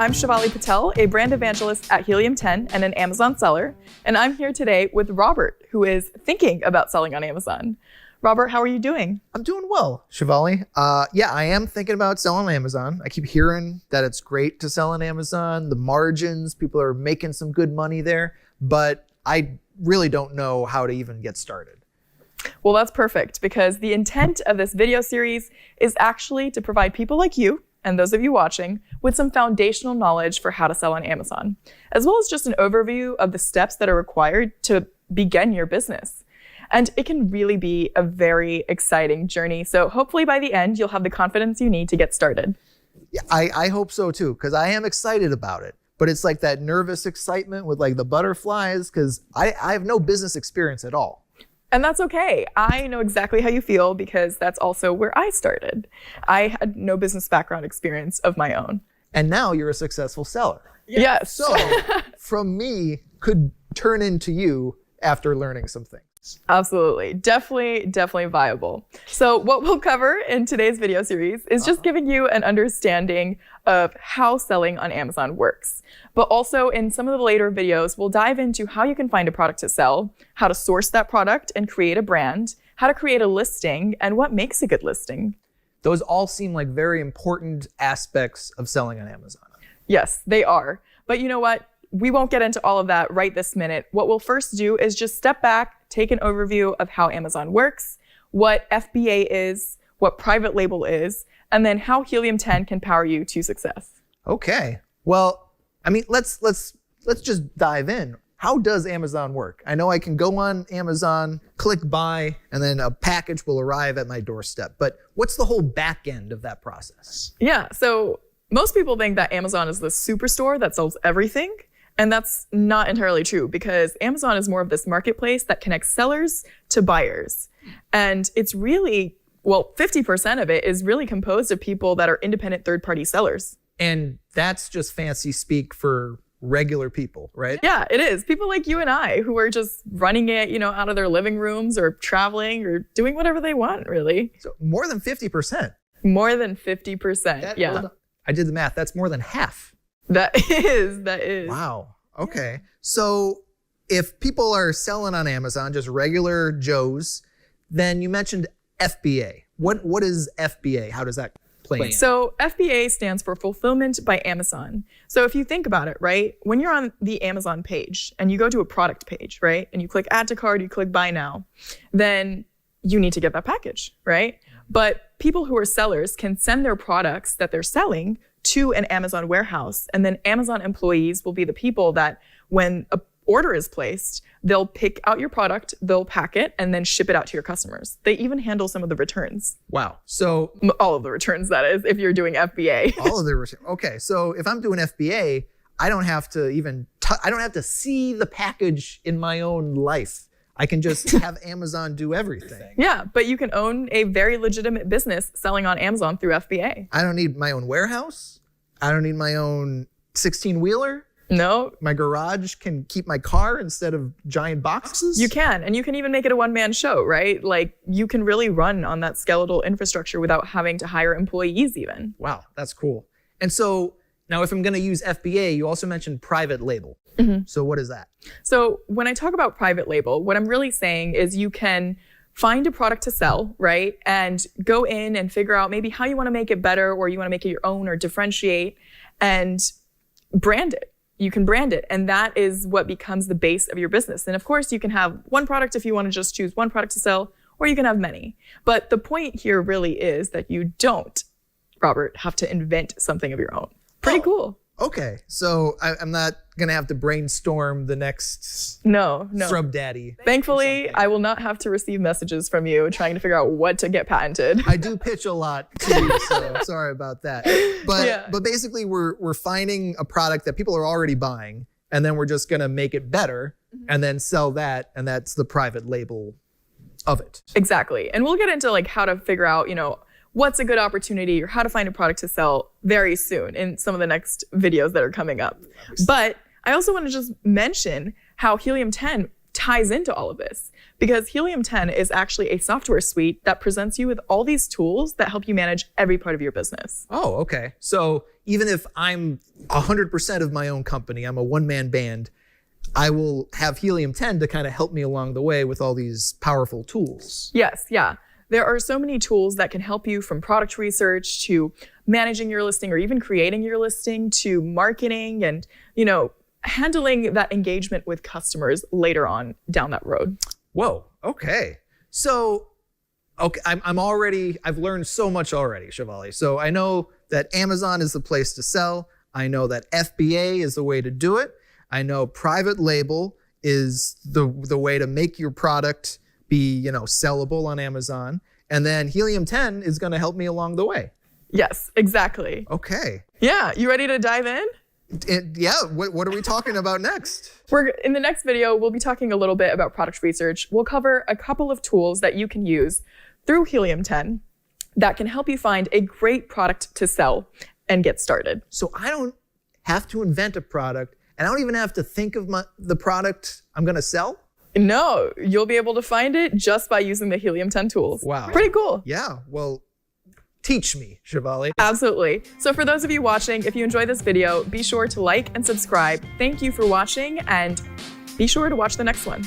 I'm Shivali Patel, a brand evangelist at Helium 10 and an Amazon seller. And I'm here today with Robert, who is thinking about selling on Amazon. Robert, how are you doing? I'm doing well, Shivali. Yeah, I am thinking about selling on Amazon. I keep hearing that it's great to sell on Amazon. The margins, people are making some good money there, but I really don't know how to even get started. Well, that's perfect, because the intent of this video series is actually to provide people like you and those of you watching with some foundational knowledge for how to sell on Amazon, as well as just an overview of the steps that are required to begin your business. And it can really be a very exciting journey. So hopefully by the end, you'll have the confidence you need to get started. Yeah, I hope so too, because I am excited about it. But it's like that nervous excitement with like the butterflies, because I have no business experience at all. And that's okay. I know exactly how you feel, because that's also where I started. I had no business background experience of my own. And now you're a successful seller. Yes. So from me could turn into you after learning some things. Absolutely. Definitely viable. So what we'll cover in today's video series is just giving you an understanding of how selling on Amazon works. But also in some of the later videos, we'll dive into how you can find a product to sell, how to source that product and create a brand, how to create a listing, and what makes a good listing. Those all seem like very important aspects of selling on Amazon. Yes, they are. But you know what? We won't get into all of that right this minute. What we'll first do is just step back, take an overview of how Amazon works, what FBA is, what private label is, and then how Helium 10 can power you to success. Okay. Well, I mean, let's just dive in. How does Amazon work? I know I can go on Amazon, click buy, and then a package will arrive at my doorstep. But what's the whole back end of that process? Yeah, so most people think that Amazon is the superstore that sells everything. And that's not entirely true, because Amazon is more of this marketplace that connects sellers to buyers. And it's really, well, 50% of it is really composed of people that are independent third-party sellers. And that's just fancy speak for regular people, right? Yeah, it is. People like you and I who are just running it, out of their living rooms or traveling or doing whatever they want, really. So more than 50%. More than 50%, yeah. I did the math. That's more than half. That is. Wow. Okay. So if people are selling on Amazon, just regular Joes, then you mentioned FBA. What is FBA? How does that play in? So FBA stands for Fulfillment by Amazon. So if you think about it, right, when you're on the Amazon page and you go to a product page, right, and you click add to cart, you click buy now, then you need to get that package, right? But people who are sellers can send their products that they're selling to an Amazon warehouse. And then Amazon employees will be the people that when an order is placed, they'll pick out your product, they'll pack it, and then ship it out to your customers. They even handle some of the returns. Wow. So all of the returns, that is, if you're doing FBA. All of the returns. Okay. So if I'm doing FBA, I don't have to even, I don't have to see the package in my own life. I can just have Amazon do everything. Yeah, but you can own a very legitimate business selling on Amazon through FBA. I don't need my own warehouse. I don't need my own 16-wheeler. No. My garage can keep my car instead of giant boxes. You can, and you can even make it a one-man show, right? Like, you can really run on that skeletal infrastructure without having to hire employees even. Wow, that's cool. And so now if I'm going to use FBA, you also mentioned private label. Mm-hmm. So what is that? So when I talk about private label, what I'm really saying is you can find a product to sell, right? And go in and figure out maybe how you want to make it better, or you want to make it your own or differentiate, and brand it. You can brand it, and that is what becomes the base of your business. And of course, you can have one product if you want to just choose one product to sell, or you can have many. But the point here really is that you don't, Robert, have to invent something of your own. Pretty cool. Okay, so I'm not gonna have to brainstorm the next no Shrub Daddy. Thankfully, I will not have to receive messages from you trying to figure out what to get patented. I do pitch a lot to you, so sorry about that. But basically, we're finding a product that people are already buying, and then we're just gonna make it better, and then sell that, and that's the private label of it. Exactly, and we'll get into like how to figure out, what's a good opportunity or how to find a product to sell very soon in some of the next videos that are coming up. But I also want to just mention how Helium 10 ties into all of this, because Helium 10 is actually a software suite that presents you with all these tools that help you manage every part of your business. Oh, okay. So even if I'm 100% of my own company, I'm a one-man band, I will have Helium 10 to kind of help me along the way with all these powerful tools. Yes, yeah. There are so many tools that can help you, from product research to managing your listing or even creating your listing to marketing and, handling that engagement with customers later on down that road. Whoa, okay. So, I've learned so much already, Shivali. So I know that Amazon is the place to sell. I know that FBA is the way to do it. I know private label is the way to make your product be, sellable on Amazon. And then Helium 10 is going to help me along the way. Yes, exactly. Okay. Yeah, you ready to dive in? What are we talking about next? In the next video, we'll be talking a little bit about product research. We'll cover a couple of tools that you can use through Helium 10 that can help you find a great product to sell and get started. So I don't have to invent a product, and I don't even have to think of the product I'm going to sell? No, you'll be able to find it just by using the Helium 10 tools. Wow. Pretty cool. Yeah, well, teach me, Shivali. Absolutely. So for those of you watching, if you enjoyed this video, be sure to like and subscribe. Thank you for watching, and be sure to watch the next one.